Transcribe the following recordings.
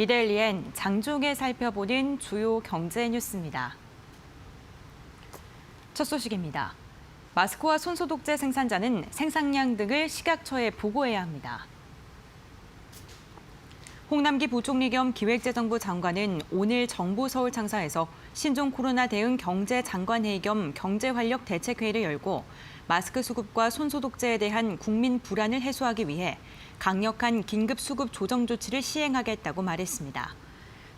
이데일리엔 장중에 살펴보는 주요 경제 뉴스입니다. 첫 소식입니다. 마스크와 손소독제 생산자는 생산량 등을 식약처에 보고해야 합니다. 홍남기 부총리 겸 기획재정부 장관은 오늘 정부 서울 창사에서 신종 코로나 대응 경제장관회의 겸 경제활력 대책회의를 열고 마스크 수급과 손소독제에 대한 국민 불안을 해소하기 위해 강력한 긴급 수급 조정 조치를 시행하겠다고 말했습니다.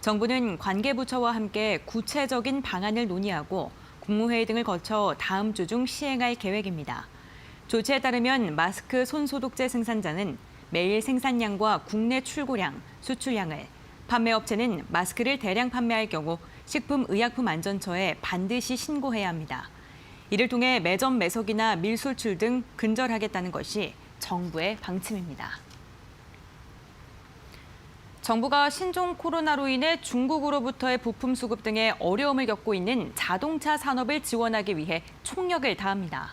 정부는 관계부처와 함께 구체적인 방안을 논의하고 국무회의 등을 거쳐 다음 주 중 시행할 계획입니다. 조치에 따르면 마스크, 손소독제 생산자는 매일 생산량과 국내 출고량, 수출량을, 판매업체는 마스크를 대량 판매할 경우 식품의약품안전처에 반드시 신고해야 합니다. 이를 통해 매점 매석이나 밀수출 등 근절하겠다는 것이 정부의 방침입니다. 정부가 신종 코로나로 인해 중국으로부터의 부품 수급 등의 어려움을 겪고 있는 자동차 산업을 지원하기 위해 총력을 다합니다.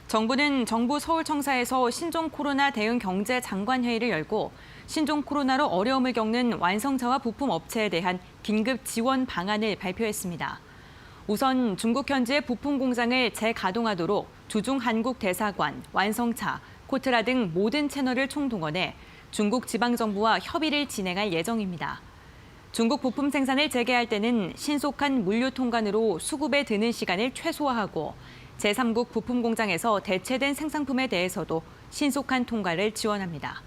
정부는 정부 서울청사에서 신종 코로나 대응 경제장관회의를 열고 신종 코로나로 어려움을 겪는 완성차와 부품 업체에 대한 긴급 지원 방안을 발표했습니다. 우선 중국 현지의 부품 공장을 재가동하도록 주중 한국 대사관, 완성차, 코트라 등 모든 채널을 총동원해 중국 지방정부와 협의를 진행할 예정입니다. 중국 부품 생산을 재개할 때는 신속한 물류 통관으로 수급에 드는 시간을 최소화하고 제3국 부품 공장에서 대체된 생산품에 대해서도 신속한 통과를 지원합니다.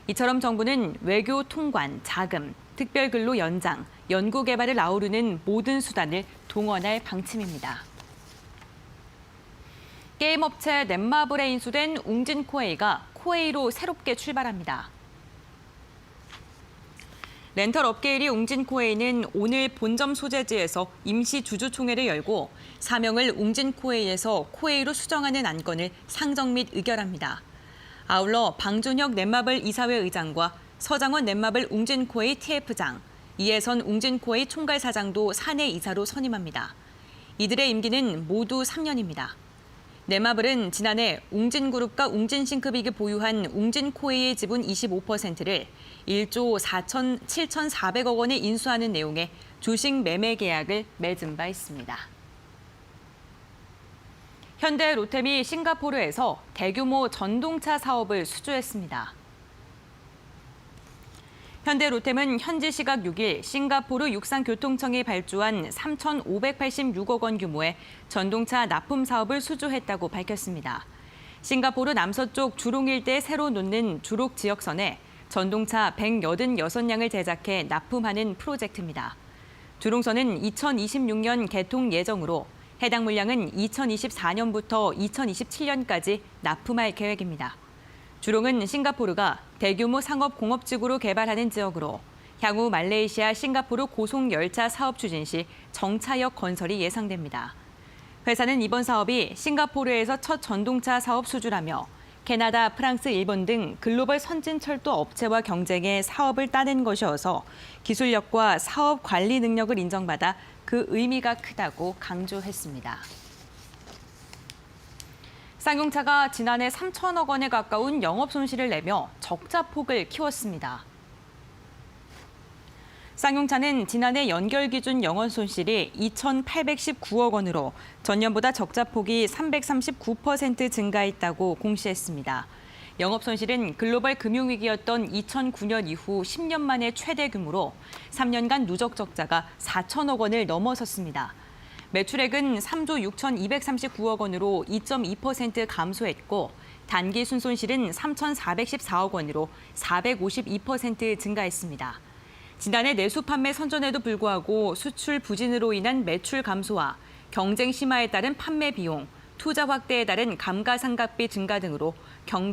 이처럼 정부는 외교 통관, 자금, 특별근로 연장, 연구개발을 아우르는 모든 수단을 동원할 방침입니다. 게임업체 넷마블에 인수된 웅진 코웨이가 코웨이로 새롭게 출발합니다. 렌털 업계 1위 웅진 코웨이는 오늘 본점 소재지에서 임시 주주총회를 열고 사명을 웅진 코웨이에서 코웨이로 수정하는 안건을 상정 및 의결합니다. 아울러 방준혁 넷마블 이사회 의장과 서장원 넷마블 웅진 코웨이 TF장, 이혜선 웅진 코웨이 총괄사장도 사내 이사로 선임합니다. 이들의 임기는 모두 3년입니다. 넷마블은 지난해 웅진그룹과 웅진싱크빅이 보유한 웅진코웨이의 지분 25%를 1조 7,400억 원에 인수하는 내용의 주식 매매 계약을 맺은 바 있습니다. 현대 로템이 싱가포르에서 대규모 전동차 사업을 수주했습니다. 현대 로템은 현지 시각 6일 싱가포르 육상교통청이 발주한 3,586억 원 규모의 전동차 납품 사업을 수주했다고 밝혔습니다. 싱가포르 남서쪽 주롱 일대에 새로 놓는 주록 지역선에 전동차 186량을 제작해 납품하는 프로젝트입니다. 주롱선은 2026년 개통 예정으로 해당 물량은 2024년부터 2027년까지 납품할 계획입니다. 주롱은 싱가포르가 대규모 상업공업지구로 개발하는 지역으로 향후 말레이시아, 싱가포르 고속열차 사업 추진 시 정차역 건설이 예상됩니다. 회사는 이번 사업이 싱가포르에서 첫 전동차 사업 수주라며 캐나다, 프랑스, 일본 등 글로벌 선진철도 업체와 경쟁해 사업을 따낸 것이어서 기술력과 사업 관리 능력을 인정받아 그 의미가 크다고 강조했습니다. 쌍용차가 지난해 3천억 원에 가까운 영업 손실을 내며 적자 폭을 키웠습니다. 쌍용차는 지난해 연결 기준 영업 손실이 2,819억 원으로 전년보다 적자 폭이 339% 증가했다고 공시했습니다. 영업 손실은 글로벌 금융위기였던 2009년 이후 10년 만에 최대 규모로 3년간 누적 적자가 4천억 원을 넘어섰습니다. 매출액은 3조 6,239억 원으로 2.2% 감소했고 단기 순손실은 3,414억 원으로 452% 증가했습니다. 지난해 내수 판매 선전에도 불구하고 수출 부진으로 인한 매출 감소와 경쟁 심화에 따른 판매 비용, 투자 확대에 따른 감가상각비 증가 등으로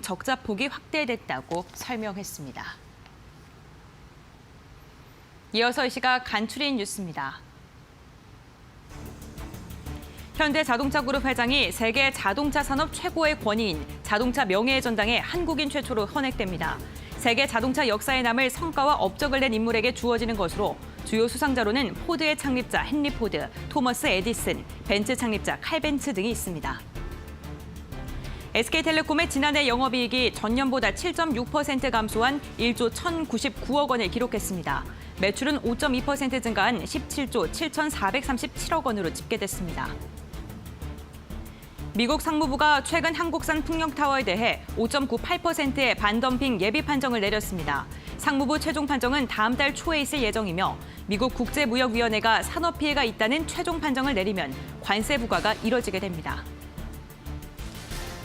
적자 폭이 확대됐다고 설명했습니다. 이어서 이 시각 간추린 뉴스입니다. 현대자동차그룹 회장이 세계 자동차 산업 최고의 권위인 자동차 명예의 전당에 한국인 최초로 헌액됩니다. 세계 자동차 역사에 남을 성과와 업적을 낸 인물에게 주어지는 것으로 주요 수상자로는 포드의 창립자 헨리 포드, 토머스 에디슨, 벤츠 창립자 칼 벤츠 등이 있습니다. SK텔레콤의 지난해 영업이익이 전년보다 7.6% 감소한 1조 1,099억 원을 기록했습니다. 매출은 5.2% 증가한 17조 7,437억 원으로 집계됐습니다. 미국 상무부가 최근 한국산 풍력타워에 대해 5.98%의 반덤핑 예비 판정을 내렸습니다. 상무부 최종 판정은 다음 달 초에 있을 예정이며 미국 국제무역위원회가 산업 피해가 있다는 최종 판정을 내리면 관세 부과가 이뤄지게 됩니다.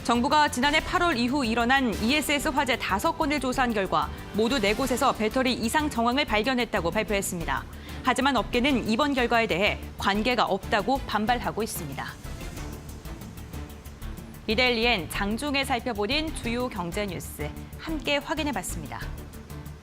정부가 지난해 8월 이후 일어난 ESS 화재 5건을 조사한 결과 모두 4곳에서 배터리 이상 정황을 발견했다고 발표했습니다. 하지만 업계는 이번 결과에 대해 관계가 없다고 반발하고 있습니다. 이데일리엔 장중에 살펴보는 주요 경제 뉴스 함께 확인해봤습니다.